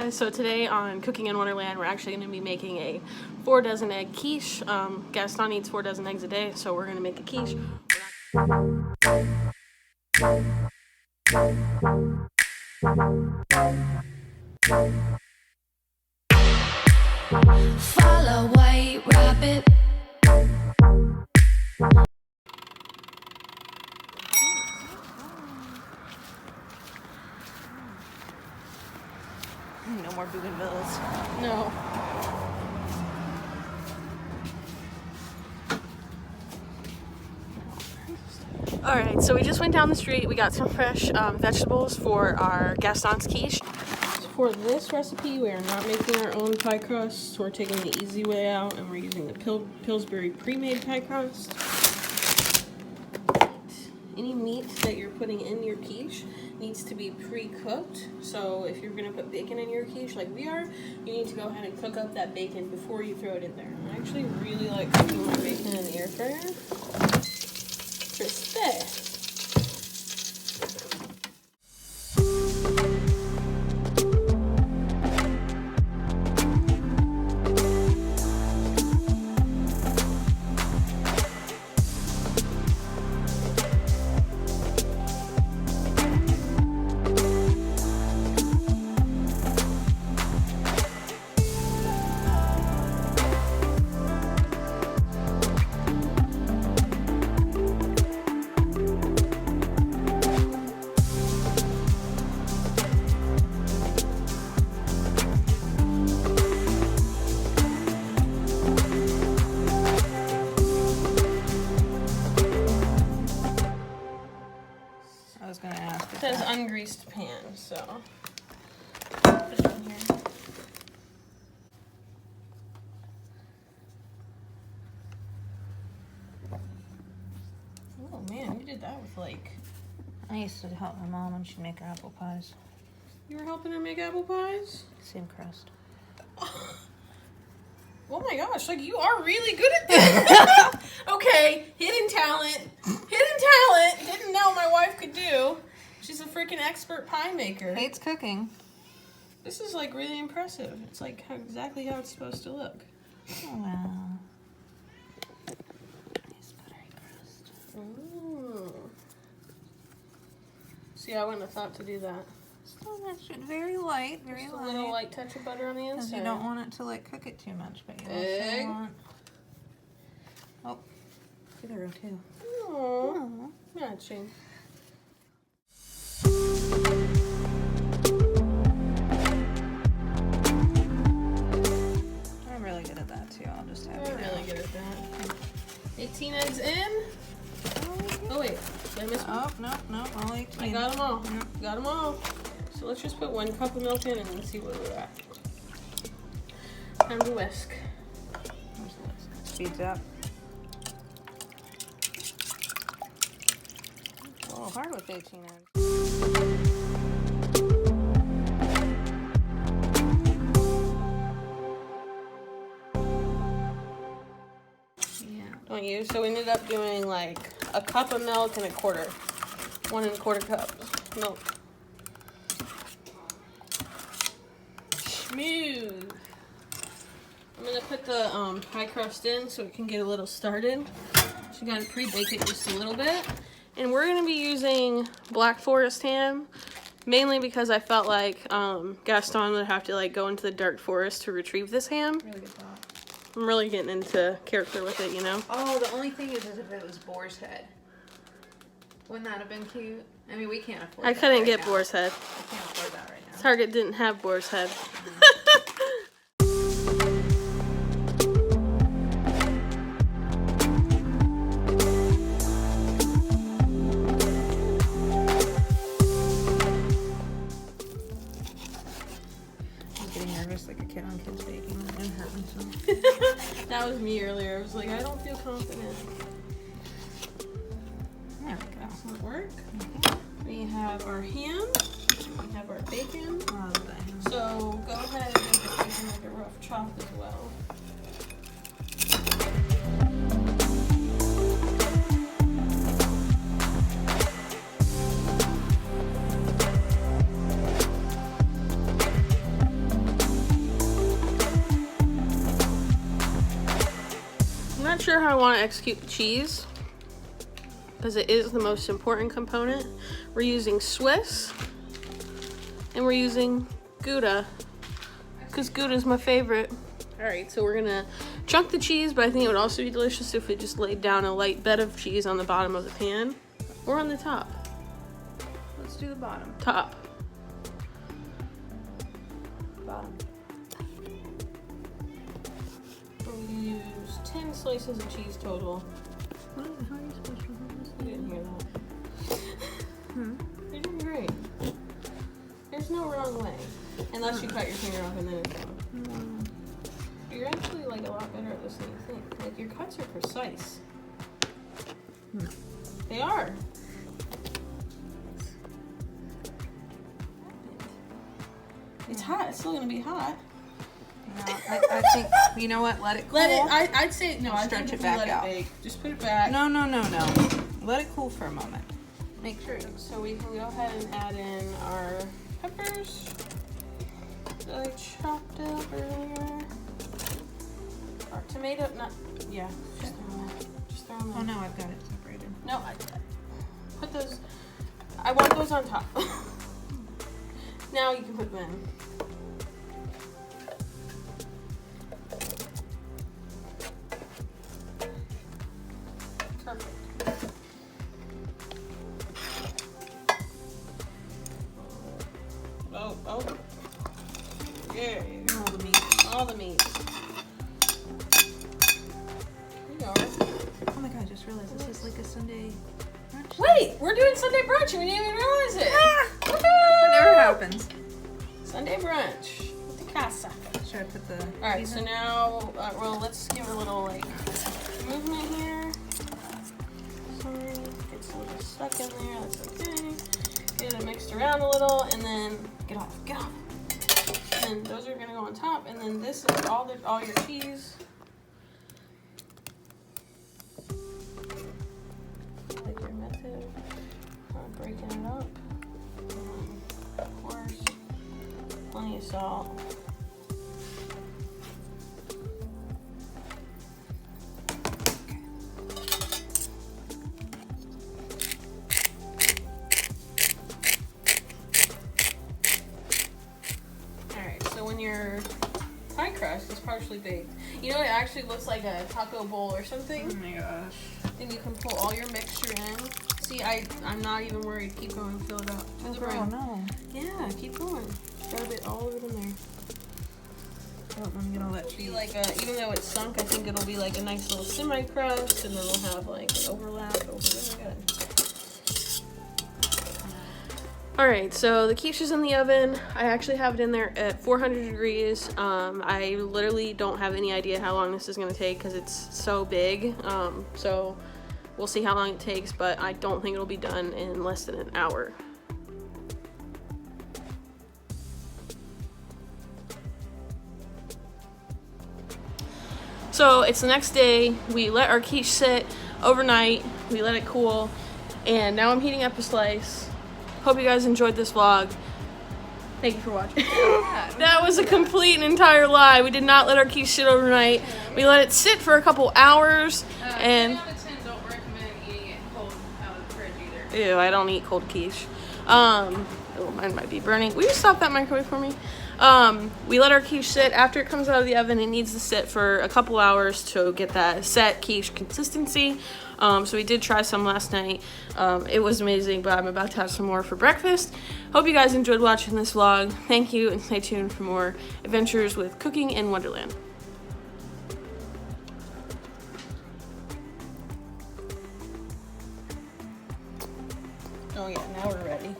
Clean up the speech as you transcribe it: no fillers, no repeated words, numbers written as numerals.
guys, so today on Cooking in Wonderland we're actually going to be making a 4 dozen egg quiche. Gaston eats 4 dozen eggs a day, so we're going to make a quiche. Follow white rabbit. No more bougainvilleas. No. Alright, so we just went down the street. We got some fresh vegetables for our Gaston's quiche. For this recipe, we are not making our own pie crust. We're taking the easy way out and we're using the Pillsbury pre-made pie crust. Any meat that you're putting in your quiche needs to be pre-cooked. So if you're going to put bacon in your quiche like we are, you need to go ahead and cook up that bacon before you throw it in there. I actually really like cooking my bacon in the air fryer. Crispy. I was gonna ask. It says ungreased pan, so put it in here. Oh man, you did that with like. I used to help my mom when she'd make her apple pies. You were helping her make apple pies? Same crust. Oh my gosh, like you are really good at this. Okay, hidden talent. Didn't know my wife could do. She's a freaking expert pie maker. Hates cooking. This is like really impressive. It's like exactly how it's supposed to look. Oh, wow. Nice buttery crust. Ooh. See, I wouldn't have thought to do that. So that's very light, very Just a light. little light touch of butter on the Because inside. you don't want it to like cook it too much, but you Egg. also want. Oh, Figaro too. Aww. Matching. I'm really good at that too. I'll just have You're you really know. good at that. 18 eggs in. Oh wait, did I miss one? Oh, no, all 18. I got them all. Yep. Got them all. So let's just put 1 cup of milk in and see where we're at. Time to whisk. Speeds up. A little hard with 18 eggs. Yeah. Don't you? So we ended up doing like a cup of milk and a quarter. 1 1/4 cups milk. Smooth. I'm gonna put the pie crust in so it can get a little started. So you gotta pre-bake it just a little bit. And we're gonna be using Black Forest ham, mainly because I felt like Gaston would have to like go into the dark forest to retrieve this ham. Really good thought. I'm really getting into character with it, you know? Oh, the only thing is if it was boar's head. Wouldn't that have been cute? I mean, we can't afford I that couldn't right get now. boar's head. I can't afford that right now. Target didn't have boar's head. I'm getting nervous like a kid on kids baking. I'm gonna hurt myself. That was me earlier. I was like, I don't feel confident. There we go. Does that work? We have our ham. We have our bacon. Oh, I love that ham. So go ahead and give the bacon like a rough chop as well. sure how I want to execute the cheese because it is the most important component. We're using Swiss and we're using Gouda because Gouda is my favorite. All right, so we're gonna chunk the cheese, but I think it would also be delicious if we just laid down a light bed of cheese on the bottom of the pan or on the top. Let's do the bottom. Top. Bottom. We'll use 10 slices of cheese total. How are you supposed to hold this? I didn't hear that. You're doing great. There's no wrong way. Unless you cut your finger off and then it's wrong. You're actually like a lot better at this than you think. Like your cuts are precise. They are. It's hot. It's still gonna be hot. No, I think, you know what? Let it cool. Let it. I'd say no. I Stretch think it if back you let out. it bake, just put it back. No. Let it cool for a moment. Make sure. So we can go ahead and add in our peppers that I chopped up earlier. Our tomato, yeah. Just throw them in. Oh no, I've got it separated. No, put those. I want those on top. Now you can put them in. Perfect. Oh. Yeah. All the meat. All the meat. Here you are. Oh my god, I just realized this is like a Sunday brunch. Wait, we're doing Sunday brunch and we didn't even realize it. That never happens. Sunday brunch with the casa. Should I put the... All right, so now, well, let's give it a little like movement here. Sorry, gets a little stuck in there. That's okay. Get it mixed around a little, and then get off. And those are gonna go on top, and then this is all your cheese. Like your method, breaking it up. Of course, plenty of salt. When your pie crust is partially baked, you know it actually looks like a taco bowl or something. Oh my gosh. And you can pull all your mixture in. See, I'm not even worried. Keep going, fill it up to the brim. No. Yeah, keep going. Rub it all of it in there. I don't want to get all that It'll be cheese. like even though it's sunk, I think it'll be like a nice little semi crust, and then we'll have like an overlap. It'll be really good. All right, so the quiche is in the oven. I actually have it in there at 400 degrees. I literally don't have any idea how long this is gonna take because it's so big. So we'll see how long it takes, but I don't think it'll be done in less than an hour. So it's the next day. We let our quiche sit overnight. We let it cool, and now I'm heating up a slice. Hope you guys enjoyed this vlog. Thank you for watching. That was a complete and entire lie. We did not let our quiche sit overnight. We let it sit for a couple hours. And 10 out of 10 don't recommend eating it cold out of the fridge either. ew, I don't eat cold quiche. Oh, mine might be burning. Will you stop that microwave for me? We let our quiche sit. After it comes out of the oven, it needs to sit for a couple hours to get that set quiche consistency. So we did try some last night. It was amazing, but I'm about to have some more for breakfast. Hope you guys enjoyed watching this vlog. Thank you, and stay tuned for more adventures with Cooking in Wonderland. Oh yeah, now we're ready.